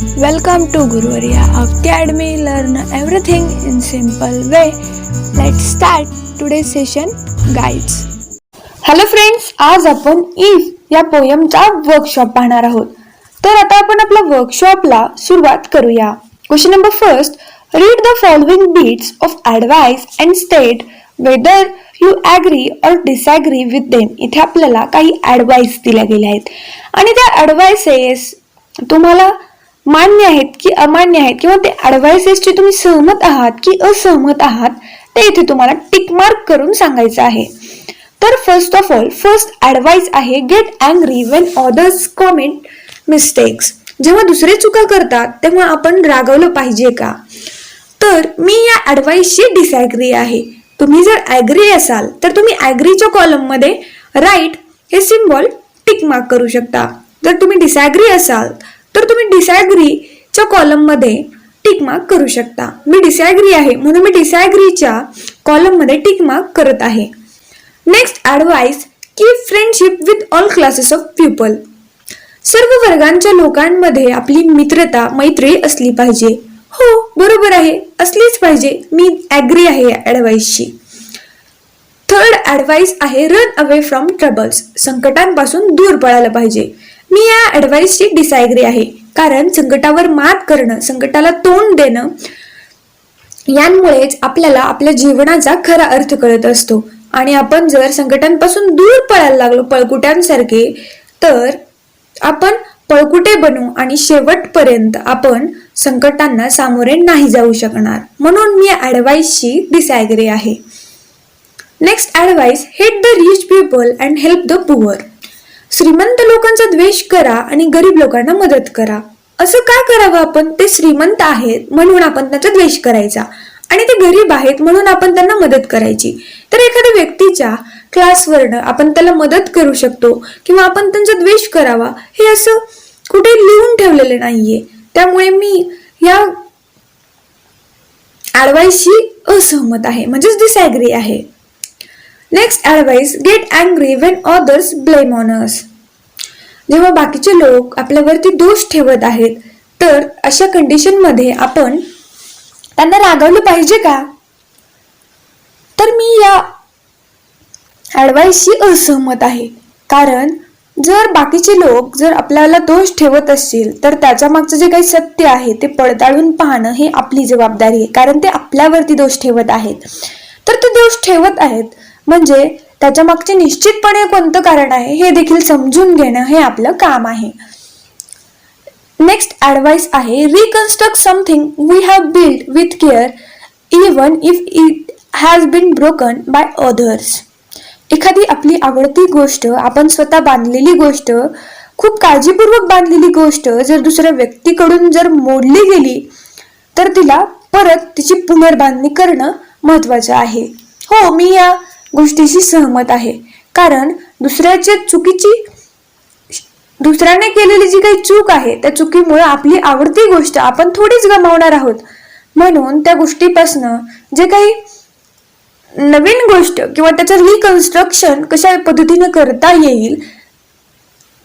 Welcome to Guruvarya of Academy. Learn everything in simple way. Let's start today's session. Guides. Hello friends, आज आपण if या पोयमचा workshop पाहणार आहोत. तर आता आपण आपल्या वर्कशॉपला सुरुवात करूया. Question number first, read the following bits of advice and state whether you agree or disagree with them. इथे आपल्याला काही ॲडवाइस दिल्या गेल्या आहेत आणि त्या ॲडवाइसेस तुम्हाला मान्य आहेत की अमान्य आहेत किंवा ते ॲडवाइसेसची तुम्ही सहमत आहात की असहमत आहात ते इथे तुम्हाला टिक मार्क करून सांगायचं आहे. तर first of all first advice आहे get angry when others comment mistakes. जेव्हा दुसरे चुका करतात तेव्हा आपण रागवलं पाहिजे का? तर मी या ॲडवाइसशी डिसॲग्री आहे. तुम्ही जर ॲग्री असाल तर तुम्ही ॲग्रीच्या कॉलममध्ये राईट हे सिम्बॉल टिक मार्क करू शकता. जर तुम्ही डिसॲग्री असाल तर तुम्ही डिसॲग्रीच्या कॉलममध्ये टिक मार्क करू शकता. मी डिसॲग्री आहे म्हणून मी डिसॲग्रीच्या कॉलममध्ये टिक मार्क करत आहे. Next advice, keep friendship with all classes of people. सर्व वर्गांच्या लोकांमध्ये आपली मित्रता मैत्री असली पाहिजे. हो, बरोबर आहे, असलीच पाहिजे. मी ॲग्री आहे या ॲडवाइसशी. थर्ड ॲडवाइस आहे रन अवे फ्रॉम ट्रबल्स. संकटांपासून दूर पळायला पाहिजे. मी या ॲडवाइसशी डिसॲग्री आहे, कारण संकटावर मात करणं, संकटाला तोंड देणं यांमुळेच आपल्याला आपल्या जीवनाचा खरा अर्थ कळत असतो. आणि आपण जर संकटांपासून दूर पळायला लागलो पळकुट्यांसारखे तर आपण पळकुटे बनू आणि शेवटपर्यंत आपण संकटांना सामोरे नाही जाऊ शकणार. म्हणून मी ॲडवाइसशी डिसॲग्री आहे. Next advice, hate the rich people and help the poor. श्रीमंत लोकांचा द्वेष करा आणि गरीब लोकांना मदत करा. असं का करावं आपण? ते श्रीमंत आहेत म्हणून आपण त्यांचा द्वेष करायचा आणि ते गरीब आहेत म्हणून आपण त्यांना मदत करायची. तर एखाद्या व्यक्तीच्या क्लासवरनं आपण त्याला मदत करू शकतो किंवा आपण त्यांचा द्वेष करावा हे असं कुठे लिहून ठेवलेलं नाहीये. त्यामुळे मी या ॲडवाइसशी असहमत आहे, म्हणजेच डिसॲग्री आहे. Next advice, gate angry when others blame on us. जेव्हा बाकीचे लोक आपल्यावरती दोष ठेवत आहेत तर अशा कंडिशनमध्ये आपण त्यांना रागवलं पाहिजे का? तर मी या ॲडवाइसशी असहमत आहे, कारण जर बाकीचे लोक जर आपल्याला दोष ठेवत असतील तर त्याच्या मागचं जे काही सत्य आहे ते पडताळून पाहणं हे आपली जबाबदारी आहे, कारण ते आपल्यावरती दोष ठेवत आहेत. तर ते दोष ठेवत आहेत म्हणजे त्याच्या मागचे निश्चितपणे कोणतं कारण आहे हे देखील समजून घेणं हे आपलं काम आहे. नेक्स्ट ॲडवाइस आहे reconstruct something we have build with care even if it has been broken by others. एखादी आपली आवडती गोष्ट, आपण स्वतः बांधलेली गोष्ट, खूप काळजीपूर्वक बांधलेली गोष्ट जर दुसऱ्या व्यक्तीकडून जर मोडली गेली तर तिला परत तिची पुनर्बांधणी करणं महत्त्वाचं आहे. हो, मी या गोष्टीशी सहमत आहे, कारण दुसऱ्याने केलेली जी काही चूक आहे त्या चुकीमुळे आपली आवडती गोष्ट आपण थोडीच गमावणार आहोत. म्हणून त्या गोष्टीपासनं जे काही नवीन गोष्ट किंवा त्याचं रिकन्स्ट्रक्शन कशा पद्धतीने करता येईल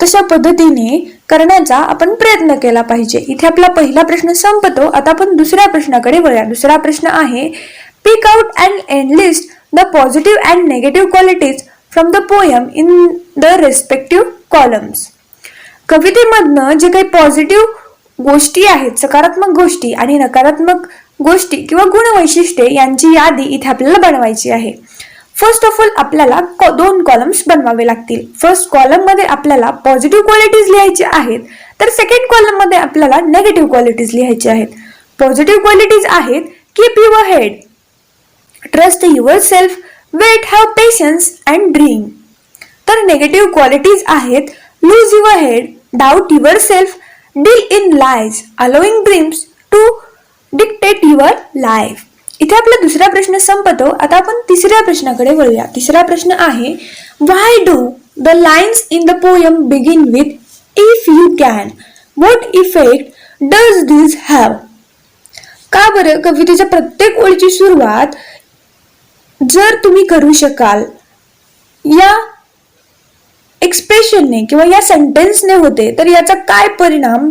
तशा पद्धतीने करण्याचा आपण प्रयत्न केला पाहिजे. इथे आपला पहिला प्रश्न संपतो. आता आपण दुसऱ्या प्रश्नाकडे वळूया. दुसरा प्रश्न आहे pick out and enlist the positive and negative qualities from the poem in the respective columns. कवितेमधनं जे काही पॉझिटिव्ह गोष्टी आहेत, सकारात्मक गोष्टी आणि नकारात्मक गोष्टी किंवा गुणवैशिष्ट्ये यांची यादी इथे आपल्याला बनवायची आहे. फर्स्ट ऑफ ऑल आपल्याला 2 कॉलम्स बनवावे लागतील. फर्स्ट कॉलम मध्ये आपल्याला पॉझिटिव्ह क्वालिटीज लिहायचे आहेत, तर सेकंड कॉलम मध्ये आपल्याला नेगेटिव्ह क्वालिटीज लिहायचे आहेत. पॉझिटिव्ह क्वालिटीज आहेत keep your head, trust yourself, wait, have patience and dream. तर नेगेटिव्ह क्वालिटीज आहेत lose your head, doubt yourself, deal in lies, allowing dreams to dictate your life. इथे आपला दुसरा प्रश्न संपतो. आता आपण तिसऱ्या प्रश्नाकडे वळूया. तिसरा प्रश्न आहे why do the lines in the poem begin with if you can, what effect does this have. का बरं कवितेच्या प्रत्येक ओळीची सुरुवात जर तुम्ही करू शकाल या एक्सप्रेशनने किंवा या सेंटेन्सने होते तर याचा काय परिणाम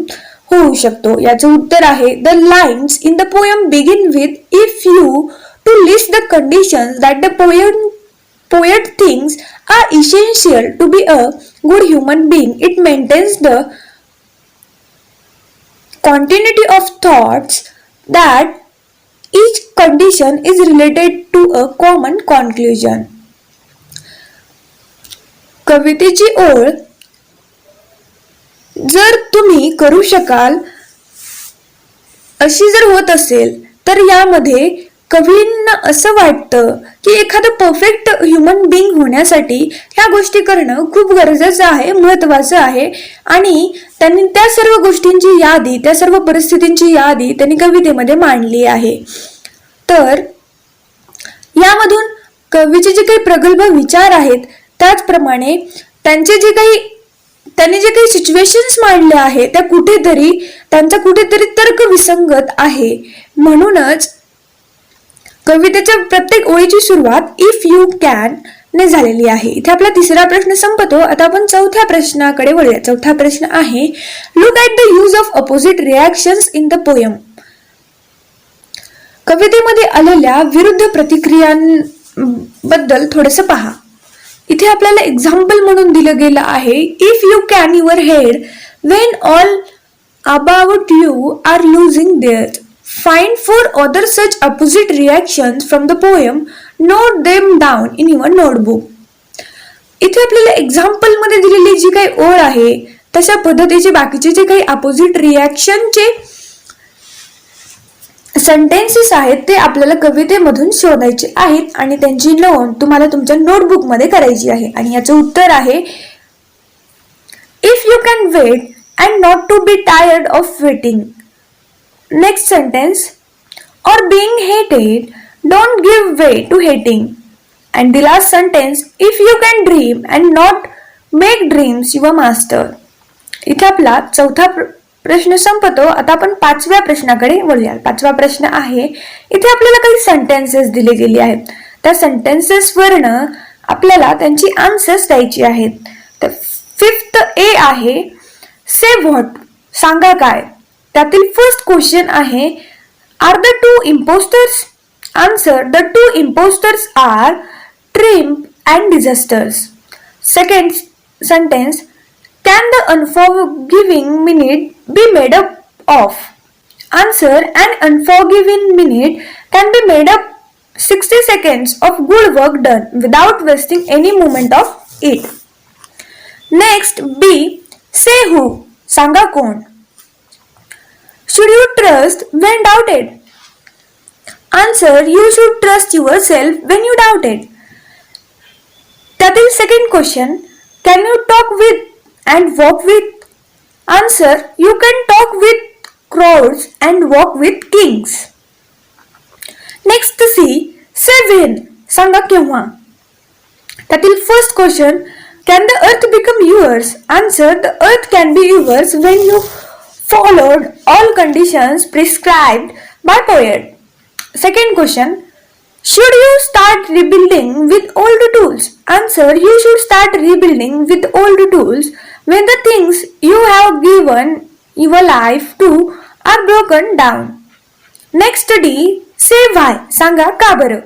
होऊ शकतो? याचं उत्तर आहे the lines in the poem begin with if you to list the conditions that the poet thinks are essential to be a good human being. It maintains the continuity of thoughts that each condition is related to a common conclusion. कवितेची ओळ जर तुम्ही करू शकाल अशी जर होत असेल तर यामध्ये कवींना असं वाटतं की एखादं परफेक्ट ह्युमन बिंग होण्यासाठी ह्या गोष्टी करणं खूप गरजेचं आहे, महत्वाचं आहे. आणि त्यांनी त्या सर्व गोष्टींची यादी, त्या सर्व परिस्थितींची यादी त्यांनी कवितेमध्ये मांडली आहे. तर यामधून कवीचे जे काही प्रगल्भ विचार आहेत त्याचप्रमाणे त्यांनी जे काही सिच्युएशन्स मांडले आहेत त्या त्यांचा कुठेतरी तर्क विसंगत आहे. म्हणूनच कवितेच्या प्रत्येक ओळीची सुरुवात इफ यू कॅन ने झालेली आहे. इथे आपला तिसरा प्रश्न संपतो. आता आपण चौथ्या प्रश्नाकडे वळूया. चौथा प्रश्न आहे look at the use of opposite reactions in the poem. कवितेमध्ये आलेल्या विरुद्ध प्रतिक्रियांबद्दल थोडंसं पहा. इथे आपल्याला एक्झाम्पल म्हणून दिलं गेलं आहे if you can your head when all about you are losing their. Find 4 other such opposite reactions from the poem. Note them down in your notebook. इथे आपल्याला एक्झाम्पल मध्ये दिलेली जी काही ओळ आहे तशा पद्धतीचे बाकीचे जे काही अपोजिट रिॲक्शनचे सेंटेन्सेस आहेत ते आपल्याला कवितेमधून शोधायचे आहेत आणि त्यांची नोंद तुम्हाला तुमच्या नोटबुक मध्ये करायची आहे. आणि याचं उत्तर आहे if you can wait and not to be tired of waiting. Next sentence, or being hated, don't give way to hating. And the last sentence, if you can dream and not make dreams your master. इथे आपला चौथा प्रश्न संपतो. आता आपण पाचव्या प्रश्नाकडे वळूया. पाचवा प्रश्न आहे इथे आपल्याला काही सेंटेन्सेस दिले गेले आहेत. त्या सेंटेन्सेस वरनं आपल्याला त्यांची आन्सर्स द्यायची आहेत. तर 5th A आहे से व्हॉट, सांगा काय. त्यातील फर्स्ट क्वेश्चन आहे are the two impostors. Answer the two impostors are triumph and disasters. Second sentence can the unforgiving minute be made up of. Answer un unforgiving minute can be made up 60 seconds of good work done without wasting any moment of it. Next B, say who, सांगा कोण. Should you trust when doubted? Answer, you should trust yourself when you doubted. त्यातील second question can you talk with and walk with? Answer, you can talk with crowds and walk with kings. Next C, say when, सांगा केव्हा. त्यातील first question can the earth become yours? Answer, the earth can be yours when you followed all conditions prescribed by poet. Second question, should you start rebuilding with old tools? Answer, you should start rebuilding with old tools when the things you have given your life to are broken down. Next D, say why, सांगा का बरं.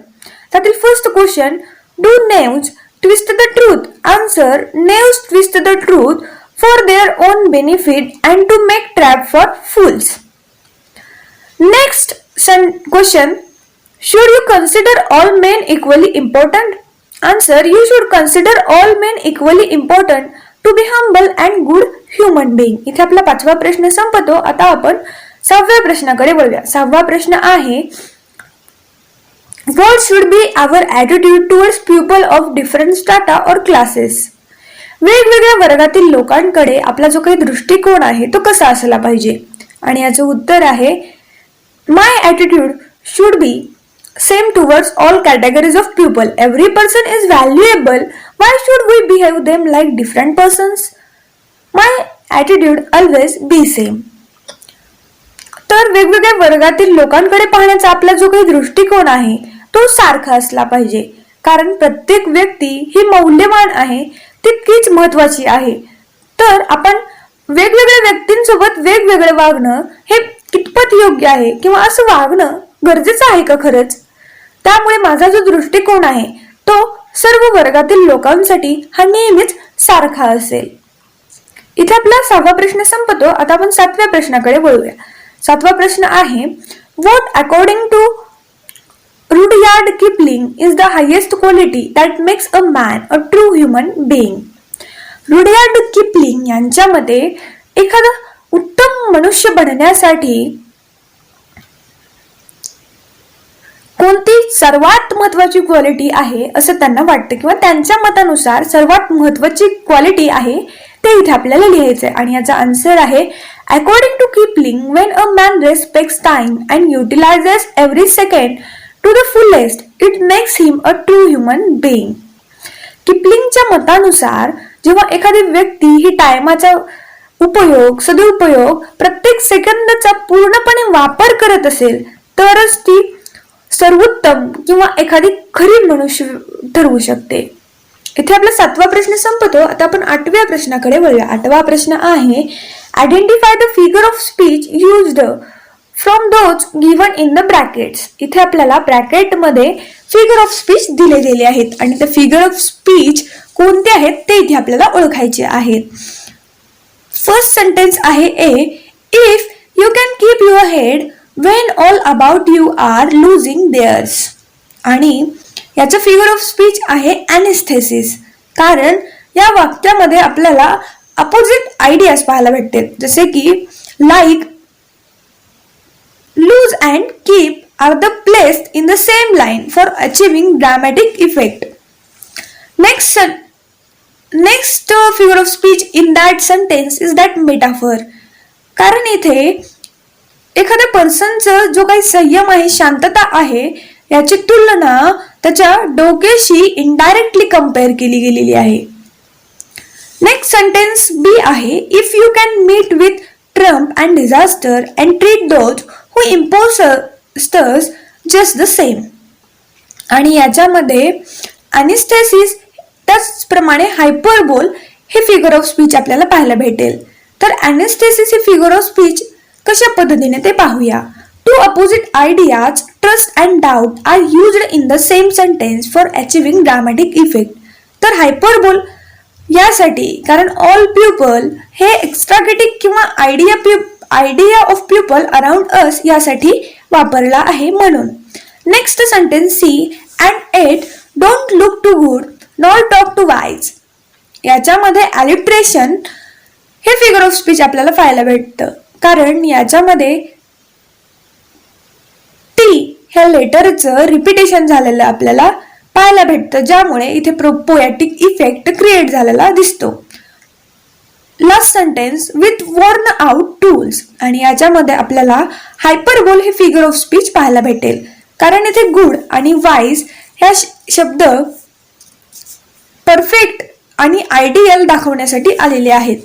त्यातील first question do knaves twist the truth? Answer, knaves twist the truth for their own benefit and to make trap for fools. Next question, should you consider all men equally important? Answer, you should consider all men equally important to be humble and good human being. इथे आपला पाचवा प्रश्न संपतो. आता आपण 6व्या प्रश्नाकडे वळूया. 6वा प्रश्न आहे what should be our attitude towards people of different strata or classes? वेगवेगळ्या वर्गातील लोकांकडे आपला जो काही दृष्टिकोन आहे तो कसा असला पाहिजे. आणि याचं उत्तर आहे my attitude should be same towards all categories of people. Every person is valuable. Why should we behave them like different persons? My attitude always be same. तर वेगवेगळ्या वर्गातील लोकांकडे पाहण्याचा आपला जो काही दृष्टिकोन आहे तो सारखा असला पाहिजे. कारण प्रत्येक व्यक्ती ही मौल्यवान आहे, तितकीच महत्वाची आहे. तर आपण वेगवेगळ्या व्यक्तींसोबत वेगवेगळं वागणं हे कितपत योग्य आहे किंवा असं वागणं गरजेचं आहे का खरंच? त्यामुळे माझा जो दृष्टिकोन आहे तो सर्व वर्गातील लोकांसाठी हा नेहमीच सारखा असेल. इथे आपला 6वा प्रश्न संपतो. आता आपण 7व्या प्रश्नाकडे वळूया. 7वा प्रश्न आहे, what according to Rudyard Kipling is the highest quality that makes a man a true human being. Rudyard Kipling यांच्या मते एखादा उत्तम मनुष्य बनण्यासाठी कोणती सर्वात महत्वाची क्वालिटी आहे असं त्यांना वाटतं, किंवा त्यांच्या मतानुसार सर्वात महत्वाची क्वालिटी आहे ते इथे आपल्याला लिहायचंय. आणि याचा आन्सर आहे, according to Kipling, when a man respects time and utilises every second to the fullest it makes him a true human being. किपलिंगच्या मतानुसार जेव्हा एखादी व्यक्ती ही टायमाचा सदुपयोग प्रत्येक सेकंदाचा पूर्णपणे वापर करत असेल तरच ती सर्वोत्तम किंवा एखादी खरी मनुष्य ठरवू शकते. इथे आपला 7वा प्रश्न संपतो. आता आपण 8व्या प्रश्नाकडे वळूया. 8वा प्रश्न आहे, identify the figure of speech used from those given in the brackets. इथे आपल्याला ब्रॅकेटमध्ये फिगर ऑफ स्पीच दिले गेले आहेत आणि त्या फिगर ऑफ स्पीच कोणते आहेत ते इथे आपल्याला ओळखायचे आहेत. फर्स्ट सेंटेन्स आहे A, if you can keep your head when all about you are losing theirs. आणि याचं फिगर ऑफ स्पीच आहे ॲनेस्थेसिस, कारण या वाक्यामध्ये आपल्याला अपोजिट आयडियाज पाहायला भेटते, जसे की like, lose and keep are the placed in the same line for achieving dramatic effect. Next figure of speech in that sentence is that metaphor. कारण इथे एखाद्या पर्सनचं जो काही संयम आहे, शांतता आहे, याची तुलना त्याच्या डोक्याशी इनडायरेक्टली कंपेअर केली गेलेली आहे. नेक्स्ट सेंटेन्स बी आहे, if you can meet with triumph and disaster and treat those who impose just the same. आणि याच्यामध्ये ॲनेस्थेसिस त्याचप्रमाणे हायपरबोल हे फिगर ऑफ स्पीच आपल्याला पाहायला भेटेल. तर ॲनेस्थेसिस हे फिगर ऑफ स्पीच कशा पद्धतीने ते पाहूया. Two opposite ideas, trust and doubt are used in the same sentence for achieving dramatic effect. तर हायपरबोल यासाठी, कारण ऑल पीपल हे एक्स्ट्रागेटिक किंवा idea of people around us यासाठी वापरला आहे म्हणून. Next sentence C, and yet don't look too good nor talk too wise. याच्यामध्ये ॲलिट्रेशन हे फिगर ऑफ स्पीच आपल्याला पाहायला भेटतं, कारण याच्यामध्ये टी ह्या लेटरचं रिपिटेशन झालेलं आपल्याला पाहायला भेटतं, ज्यामुळे इथे पोएटिक इफेक्ट क्रिएट झालेला दिसतो. Last sentence, with worn out tools. आणि याच्यामध्ये आपल्याला हायपरबोल हे फिगर ऑफ स्पीच पाहायला भेटेल, कारण इथे गुड आणि वाईज ह्या शब्द परफेक्ट आणि आयडियल दाखवण्यासाठी आलेले आहेत.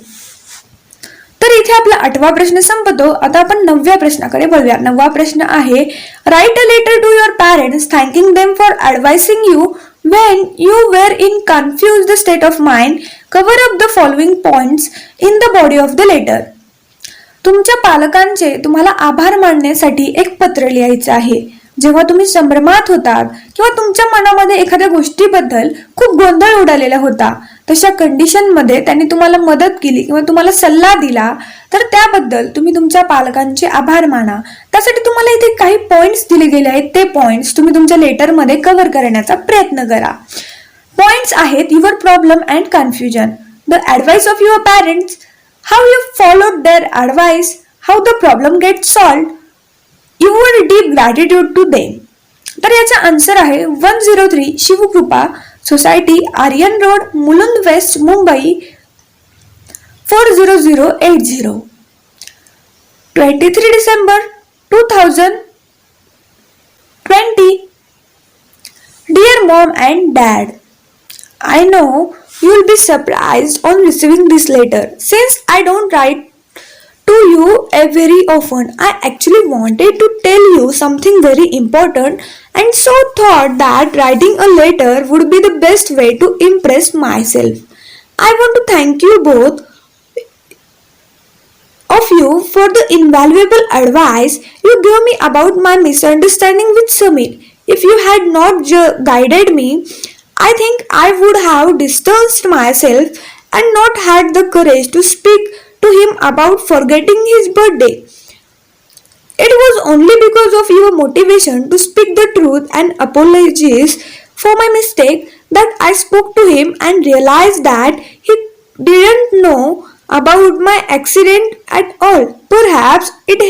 तर इथे आपला 8वा प्रश्न संपतो. आता आपण 9व्या प्रश्नाकडे वळूया. 9वा प्रश्न आहे, write a letter to your parents thanking them for advising you when you were in confused state of mind. Cover up the following points in the body of the letter. तुमच्या पालकांचे तुम्हाला आभार मानण्यासाठी एक पत्र लिहायचं आहे. जेव्हा तुम्ही संभ्रमात होतात किंवा तुमच्या मनामध्ये एखाद्या गोष्टीबद्दल खूप गोंधळ उडालेला होता, तशा कंडिशनमध्ये त्यांनी तुम्हाला मदत केली किंवा तुम्हाला सल्ला दिला, तर त्याबद्दल तुम्ही तुमच्या पालकांचे आभार माना. त्यासाठी तुम्हाला इथे काही पॉइंट्स दिले गेले आहेत. ते पॉइंट्स तुम्ही तुमच्या लेटरमध्ये कव्हर करण्याचा प्रयत्न करा. पॉइंट्स आहेत, your problem and confusion, the advice of your parents, how you followed their advice, how the problem get solved, your deep gratitude to them. तर याचा आन्सर आहे 103 Shivkrupa society, Aryan road, Mulund west, Mumbai 40080. 23 December 2020. Dear Mom and Dad, I know you will be surprised on receiving this letter. Since I don't write to you very often, I actually wanted to tell you something very important and so thought that writing a letter would be the best way to impress myself. I want to thank you both of you for the invaluable advice you gave me about my misunderstanding with Samir. If you had not guided me, I think I would have distanced myself and not had the courage to speak to him about forgetting his birthday. It was only because of your motivation to speak the truth and apologies for my mistake that I spoke to him and realized that he didn't know about my accident at all. Perhaps it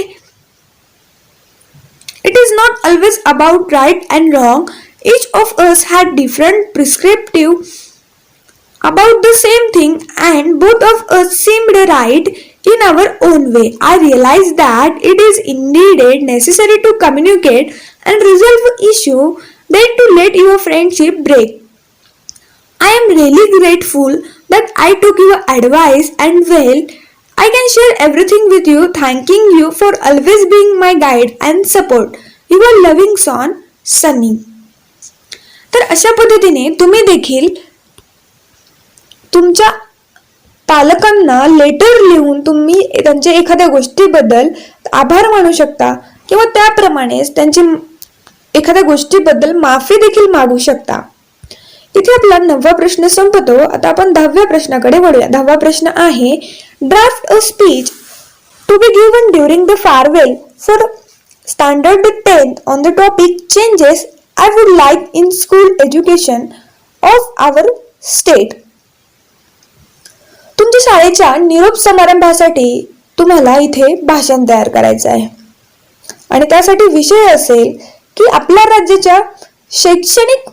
is not always about right and wrong. Each of us had different prescriptive about the same thing, and both of us seemed right in our own way. I realized that it is indeed necessary to communicate and resolve issue than to let your friendship break. I am really grateful that I took your advice and well, I can share everything with you, thanking you for always being my guide and support. Your loving son, Sunny. तर अशा पद्धतीने तुम्ही देखील तुमच्या पालकांना letter लिहून तुम्ही त्यांच्या एखाद्या गोष्टीबद्दल आभार मानू शकता किंवा त्याप्रमाणेच त्यांची एखाद्या गोष्टीबद्दल माफी देखील मागू शकता. इथे आपला 9वा प्रश्न संपतो. आता आपण 10व्या प्रश्नाकडे वळूया. 10वा प्रश्न आहे, draft a speech to be given during the farewell for standard 10th on the topic changes I would like in school education of our state. तुमच्या शाळेच्या निरोप समारंभासाठी तुम्हाला इथे भाषण तयार करायचं आहे आणि त्यासाठी विषय असेल की आपल्या राज्याच्या शैक्षणिक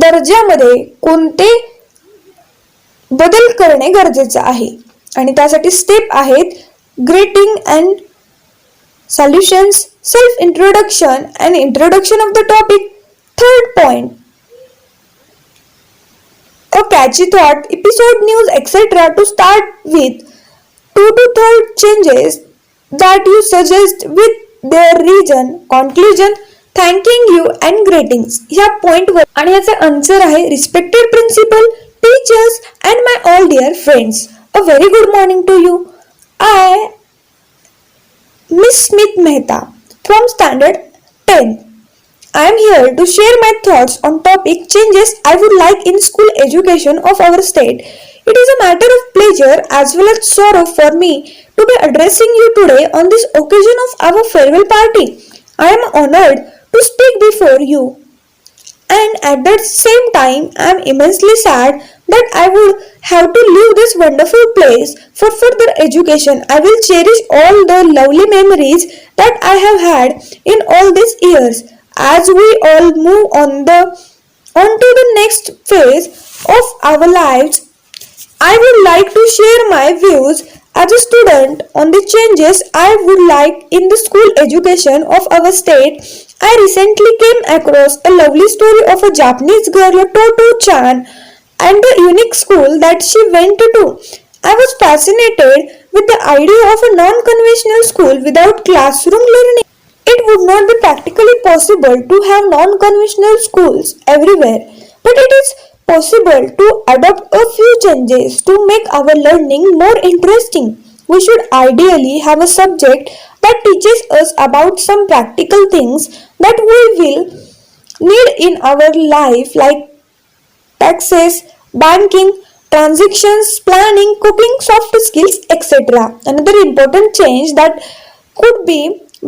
दर्जामध्ये कोणते बदल करणे गरजेचे आहे आणि त्यासाठी स्टेप आहेत grating and solutions, self introduction and introduction of the topic. Third point, a catchy thought, episode news, etc. To start with, 2 to 3 changes that you suggest with their reason, conclusion, thanking you and greetings. ह्या point वर आणि याचा answer आहे, respected principal, teachers and my all dear friends, a very good morning to you. I Miss Smith Mehta from standard 10. I am here to share my thoughts on topic changes I would like in school education of our state. It is a matter of pleasure as well as sorrow for me to be addressing you today on this occasion of our farewell party. I am honored to speak before you, and at the same time I am immensely sad that I would have to leave this wonderful place for further education. I will cherish all the lovely memories that I have had in all these years. As we all move on to the next phase of our lives, I would like to share my views as a student on the changes I would like in the school education of our state. I recently came across a lovely story of a Japanese girl, Toto-chan, and the unique school that she went to. I was fascinated with the idea of a non-conventional school without classroom learning. It would not be practically possible to have non-conventional schools everywhere, but it is possible to adopt a few changes to make our learning more interesting. We should ideally have a subject that teaches us about some practical things that we will need in our life, like taxes, banking, transactions, planning, cooking, soft skills, etc. Another important change that could be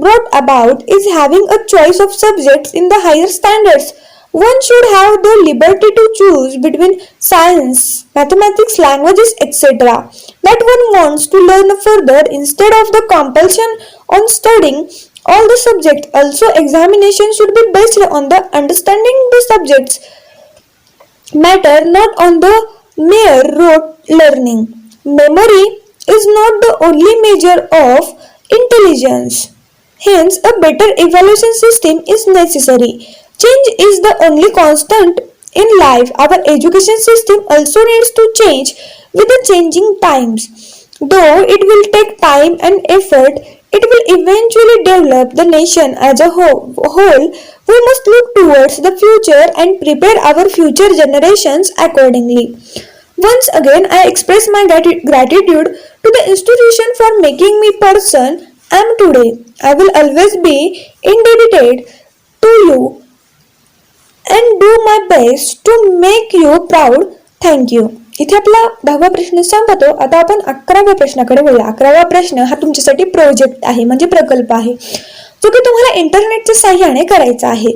brought about is having a choice of subjects in the higher standards. One should have the liberty to choose between science, mathematics, languages, etc. that one wants to learn further instead of the compulsion on studying all the subjects. Also, examination should be based on the understanding the subjects matter, not on the mere rote learning. Memory is not the only measure of intelligence. Hence, a better evaluation system is necessary. Change is the only constant in life. Our education system also needs to change with the changing times. Though it will take time and effort, it will eventually develop the nation as a whole. We must look towards the future and prepare our future generations accordingly. Once again, I express my gratitude to the institution for making me person I am today. I will always be indebted to you and do my best to make you proud. Thank you. इथे आपला 10वा प्रश्न संपतो. आता आपण 11व्या प्रश्नाकडे वळूया. 11वा प्रश्न हा तुमच्यासाठी प्रोजेक्ट आहे, म्हणजे प्रकल्प आहे, जो की तुम्हाला इंटरनेटच्या साहाय्याने करायचा आहे.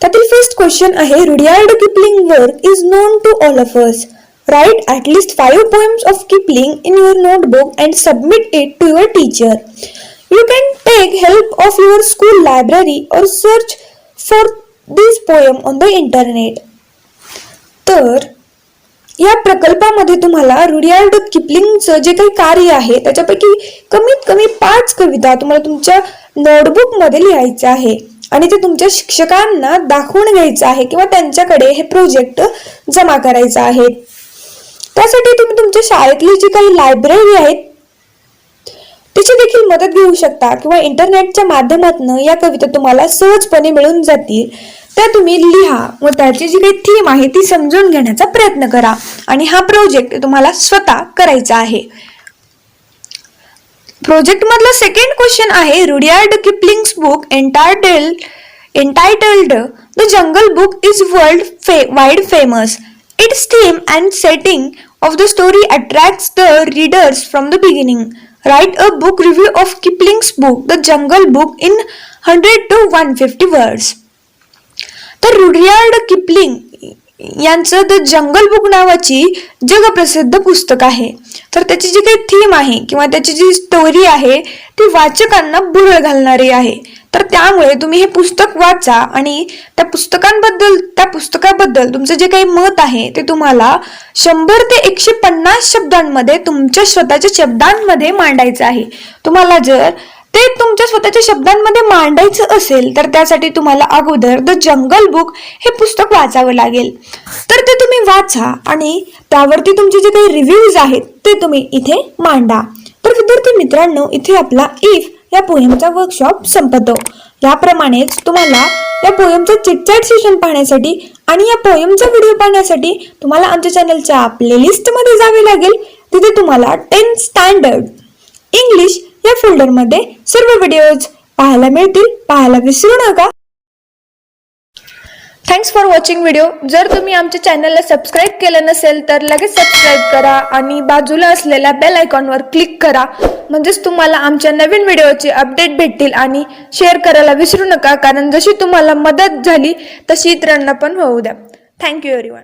त्यातील फर्स्ट क्वेश्चन आहे, Rudyard Kipling work is known to all of us. Write at least 5 poems of Kipling in your notebook and submit it to your teacher. You can take help of your school library or search for this poem on the internet. तर या प्रकल्पामध्ये तुम्हाला Rudyard किपलिंगचं जे काही कार्य आहे त्याच्यापैकी कमीत कमी 5 कविता तुम्हाला तुमच्या नोटबुक मध्ये लिहायचं आहे आणि ते तुमच्या शिक्षकांना दाखवून घ्यायचं आहे किंवा त्यांच्याकडे हे प्रोजेक्ट जमा करायचा आहे. त्यासाठी तुम्ही तुमच्या शाळेतली जी काही लायब्ररी आहे त्याची देखील मदत घेऊ शकता किंवा इंटरनेटच्या माध्यमातून या कविता तुम्हाला सहजपणे मिळून जातील. त्या तुम्ही लिहा व त्याची जी काही थीम आहे ती समजून घेण्याचा प्रयत्न करा आणि हा प्रोजेक्ट तुम्हाला स्वतः करायचा आहे. प्रोजेक्ट मधला सेकंड क्वेश्चन आहे, Rudyard Kipling's book entitled the jungle book is world wide famous. Its theme and setting of the story attracts the readers from the beginning. Write a book review of Kipling's book, The Jungle Book, in 100 to 150 words. तर Rudyard Kipling यांचं the jungle book नावाची जगप्रसिद्ध पुस्तक आहे. तर त्याची जी काही theme आहे किंवा त्याची जी स्टोरी आहे ती वाचकांना भुरळ घालणारी आहे. तर त्यामुळे तुम्ही हे पुस्तक वाचा आणि त्या पुस्तकाबद्दल तुमचं जे काही मत आहे ते तुम्हाला 100 ते 150 शब्दांमध्ये तुमच्या स्वतःच्या शब्दांमध्ये मांडायचं आहे. तुम्हाला जर ते तुमच्या स्वतःच्या शब्दांमध्ये मांडायचं असेल तर त्यासाठी तुम्हाला अगोदर द जंगल बुक हे पुस्तक वाचावं लागेल. तर ते तुम्ही वाचा आणि त्यावरती तुमचे जे काही रिव्ह्यूज आहेत ते तुम्ही इथे मांडा. तर विद्यार्थी मित्रांनो, इथे आपला इफ या पोएमचा वर्कशॉप संपतो. याप्रमाणेच तुम्हाला या पोएमचं चिटचॅट सेशन पाहण्यासाठी आणि या पोएमचा व्हिडिओ पाहण्यासाठी तुम्हाला आमच्या चॅनलच्या प्लेलिस्ट मध्ये जावे लागेल. तिथे तुम्हाला 10th स्टँडर्ड इंग्लिश या फोल्डर मध्ये सर्व व्हिडिओज पाहायला मिळतील. पाहायला विसरू नका. Thanks for watching video. जर तुम्ही आमच्या चॅनलला सबस्क्राईब केलं नसेल तर लगेच सबस्क्राईब करा आणि बाजूला असलेल्या बेल आयकॉनवर क्लिक करा, म्हणजेच तुम्हाला आमच्या नवीन व्हिडिओचे अपडेट भेटतील. आणि शेअर करायला विसरू नका, कारण जशी तुम्हाला मदत झाली तशी इतरांना पण होऊ द्या. Thank you everyone.